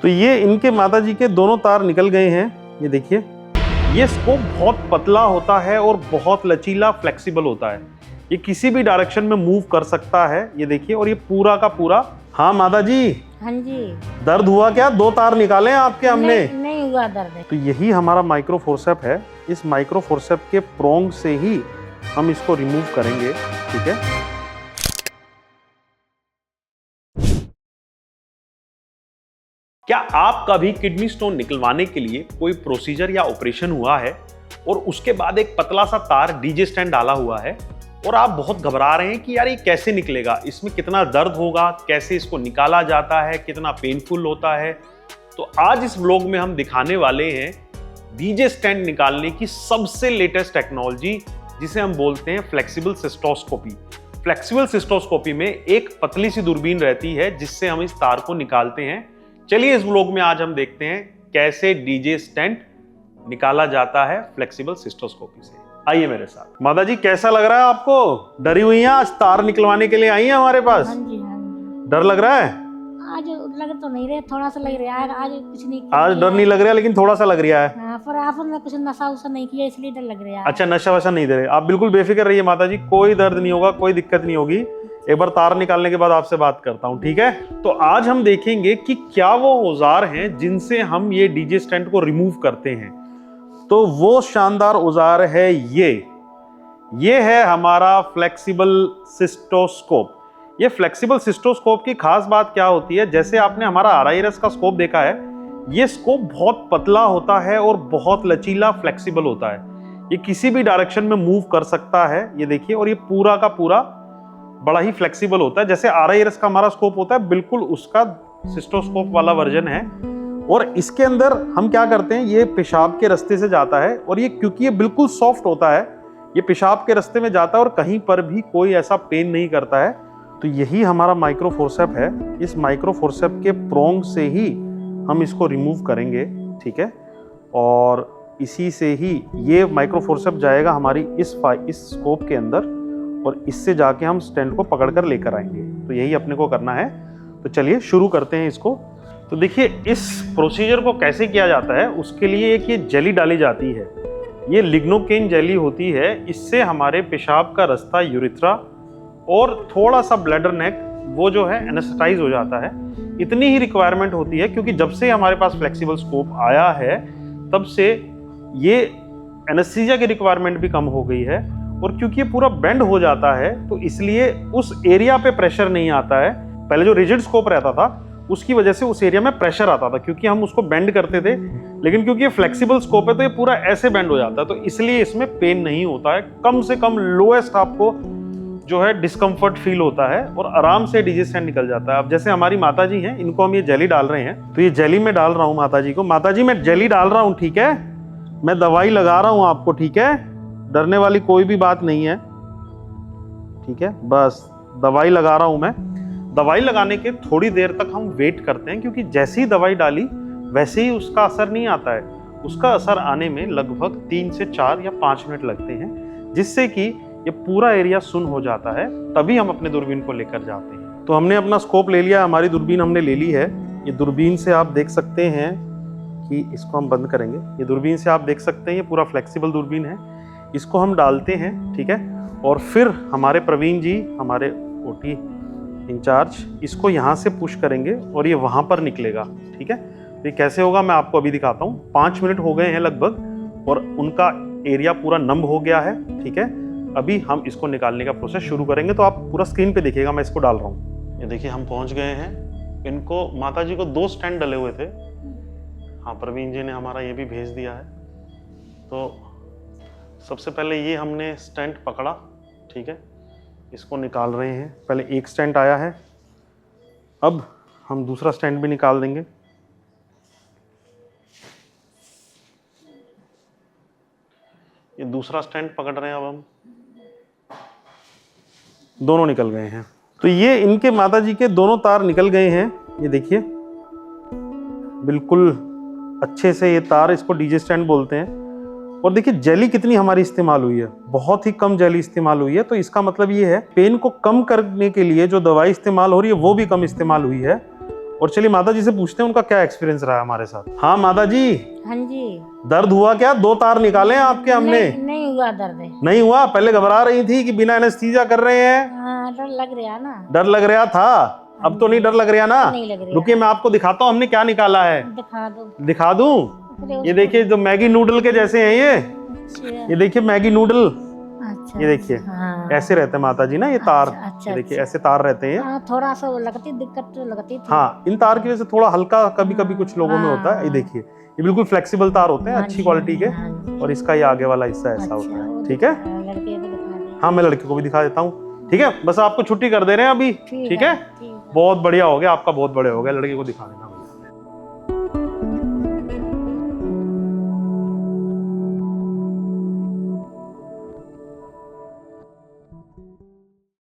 तो ये इनके माताजी के दोनों तार निकल गए हैं। ये देखिए, ये स्कोप बहुत पतला होता है और बहुत लचीला फ्लेक्सिबल होता है। ये किसी भी डायरेक्शन में मूव कर सकता है। ये देखिए, और ये पूरा का पूरा। हाँ माता जी। हाँ जी। दर्द हुआ क्या? 2 तार निकाले आपके हमने। नहीं हुआ दर्द। तो यही हमारा माइक्रो फोर्सेप है। इस माइक्रो फोर्सेप के प्रोंग से ही हम इसको रिमूव करेंगे। ठीक है। क्या आपका भी किडनी स्टोन निकलवाने के लिए कोई प्रोसीजर या ऑपरेशन हुआ है और उसके बाद एक पतला सा तार डीजे स्टैंड डाला हुआ है और आप बहुत घबरा रहे हैं कि यार ये कैसे निकलेगा, इसमें कितना दर्द होगा, कैसे इसको निकाला जाता है, कितना पेनफुल होता है? तो आज इस व्लॉग में हम दिखाने वाले हैं डीजे स्टैंड निकालने की सबसे लेटेस्ट टेक्नोलॉजी, जिसे हम बोलते हैं फ्लेक्सिबल सिस्टोस्कोपी। फ्लेक्सिबल सिस्टोस्कोपी में एक पतली सी दूरबीन रहती है जिससे हम इस तार को निकालते हैं। चलिए इस व्लॉग में आज हम देखते हैं कैसे डीजे स्टैंड निकाला जाता है फ्लेक्सिबल सिस्टोस्कोपी से। आइए मेरे साथ। माता जी कैसा लग रहा है आपको? डरी हुई हैं? आज तार निकलवाने के लिए आई हैं हमारे पास? हाँ जी, हाँ जी। डर लग रहा है? आज लग तो नहीं रहा, थोड़ा सा लग रहा है। आज कुछ नहीं, आज डर नहीं लग रहा लेकिन थोड़ा सा लग रहा है। हाँ, पर आपने कुछ नशा उशा नहीं किया इसलिए डर लग रहा है। अच्छा, नशा वशा नहीं दे रहे आप? बिल्कुल बेफिक्र रहिए माता जी, कोई दर्द नहीं होगा, कोई दिक्कत नहीं होगी। एक बार तार निकालने के बाद आपसे बात करता हूं, ठीक है? तो आज हम देखेंगे कि क्या वो औजार हैं जिनसे हम ये डीजे स्टैंड को रिमूव करते हैं। तो वो शानदार औजार है ये है हमारा फ्लेक्सिबल सिस्टोस्कोप। ये फ्लेक्सिबल सिस्टोस्कोप की खास बात क्या होती है? जैसे आपने हमारा RIRS का स्कोप देखा है, ये स्कोप बहुत पतला होता है और बहुत लचीला फ्लेक्सिबल होता है। ये किसी भी डायरेक्शन में मूव कर सकता है। ये देखिए, और ये पूरा का पूरा बड़ा ही फ्लेक्सिबल होता है। जैसे RIRS का हमारा स्कोप होता है, बिल्कुल उसका सिस्टोस्कोप वाला वर्जन है। और इसके अंदर हम क्या करते हैं, ये पेशाब के रास्ते से जाता है और ये क्योंकि ये बिल्कुल सॉफ्ट होता है, ये पेशाब के रास्ते में जाता है और कहीं पर भी कोई ऐसा पेन नहीं करता है। तो यही हमारा माइक्रो फोर्सेप है। इस माइक्रो फोर्सेप के प्रोंग से ही हम इसको रिमूव करेंगे। ठीक है। और इसी से ही ये माइक्रो फोर्सेप जाएगा हमारी इस स्कोप के अंदर और इससे जाके हम स्टैंड को पकड़कर लेकर आएंगे। तो यही अपने को करना है। तो चलिए शुरू करते हैं इसको। तो देखिए, इस प्रोसीजर को कैसे किया जाता है, उसके लिए एक ये जेली डाली जाती है। ये लिग्नोकेन जेली होती है। इससे हमारे पेशाब का रास्ता, यूरिथ्रा और थोड़ा सा ब्लैडर नेक वो जो है एनेस्थेटाइज हो जाता है। इतनी ही रिक्वायरमेंट होती है क्योंकि जब से हमारे पास फ्लेक्सिबल स्कोप आया है तब से ये एनेस्थीसिया की रिक्वायरमेंट भी कम हो गई है। और क्योंकि ये पूरा बेंड हो जाता है तो इसलिए उस एरिया पे प्रेशर नहीं आता है। पहले जो रिजिड स्कोप रहता था उसकी वजह से उस एरिया में प्रेशर आता था क्योंकि हम उसको बेंड करते थे, लेकिन क्योंकि ये फ्लेक्सिबल स्कोप है तो ये पूरा ऐसे बेंड हो जाता है, तो इसलिए इसमें पेन नहीं होता है। कम से कम लोएस्ट आपको जो है डिस्कम्फर्ट फील होता है और आराम से डीजे स्टैंड निकल जाता है। अब जैसे हमारी माता जी हैं, इनको हम ये जेली डाल रहे हैं, तो ये जेली में डाल रहा हूँ माता जी को। माता जी मैं जेली डाल रहा हूँ, ठीक है? मैं दवाई लगा रहा हूँ आपको, ठीक है? डरने वाली कोई भी बात नहीं है, ठीक है? बस दवाई लगा रहा हूं मैं। दवाई लगाने के थोड़ी देर तक हम वेट करते हैं क्योंकि जैसे ही दवाई डाली वैसे ही उसका असर नहीं आता है। उसका असर आने में लगभग 3 से 4 या 5 मिनट लगते हैं, जिससे कि ये पूरा एरिया सुन्न हो जाता है। तभी हम अपने दूरबीन को लेकर जाते हैं। तो हमने अपना स्कोप ले लिया, हमारी दूरबीन हमने ले ली है। ये दूरबीन से आप देख सकते हैं कि इसको हम बंद करेंगे। ये दूरबीन से आप देख सकते हैं ये पूरा फ्लेक्सिबल दूरबीन है। इसको हम डालते हैं, ठीक है? और फिर हमारे प्रवीण जी, हमारे OT इंचार्ज, इसको यहाँ से पुश करेंगे और ये वहाँ पर निकलेगा, ठीक है? तो ये कैसे होगा मैं आपको अभी दिखाता हूँ। 5 मिनट हो गए हैं लगभग और उनका एरिया पूरा नम हो गया है, ठीक है? अभी हम इसको निकालने का प्रोसेस शुरू करेंगे। तो आप पूरा स्क्रीन पे देखिएगा, मैं इसको डाल रहा हूँ। ये देखिए हम पहुँच गए हैं। इनको माता जी को 2 स्टैंड डले हुए थे। हाँ, प्रवीण जी ने हमारा ये भी भेज दिया है। तो सबसे पहले ये हमने स्टेंट पकड़ा, ठीक है? इसको निकाल रहे हैं। पहले एक स्टेंट आया है, अब हम दूसरा स्टेंट भी निकाल देंगे। ये दूसरा स्टेंट पकड़ रहे हैं अब हम। दोनों निकल गए हैं। तो ये इनके माता जी के दोनों तार निकल गए हैं। ये देखिए, बिल्कुल अच्छे से ये तार, इसको डीजे स्टैंड बोलते हैं। और देखिए जेली कितनी हमारी इस्तेमाल हुई है, बहुत ही कम जेली इस्तेमाल हुई है। तो इसका मतलब ये है पेन को कम करने के लिए जो दवाई इस्तेमाल हो रही है वो भी कम इस्तेमाल हुई है और चलिए माता जी से पूछते हैं उनका क्या एक्सपीरियंस रहा हमारे साथ। हाँ माता जी, हाँ जी। दर्द हुआ क्या? 2 तार निकाले हैं आपके हमने। नहीं हुआ दर्द। नहीं हुआ? पहले घबरा रही थी कि बिना एनेस्थीसिया कर रहे हैं। हाँ, डर लग रहा ना। डर लग रहा था, अब तो नहीं डर लग रहा ना? नहीं लग रहा। रुकिए मैं आपको दिखाता हूँ हमने क्या निकाला है। दिखा दो। दिखा दूं? ये देखिए जो मैगी नूडल के जैसे हैं ये देखिए मैगी नूडल। अच्छा, ये देखिए हाँ। ऐसे रहते हैं माता जी ना ये तार। अच्छा, ये देखिए ऐसे तार रहते हैं। हाँ, थोड़ा सा वो लगती दिक्कत तो लगती थी। हाँ, इन तार की वजह से थोड़ा हल्का कभी कभी कुछ लोगों में होता है। ये देखिए ये बिल्कुल फ्लेक्सिबल तार होते हैं, अच्छी क्वालिटी के। और इसका ये आगे वाला हिस्सा ऐसा होता है। ठीक है, लड़के को दिखा दे। हाँ मैं लड़के को भी दिखा देता हूँ। ठीक है, बस आपको छुट्टी कर दे रहे हैं अभी। ठीक है, ठीक है। बहुत बढ़िया हो गया आपका, बहुत बड़े हो गया। लड़के को दिखा देना।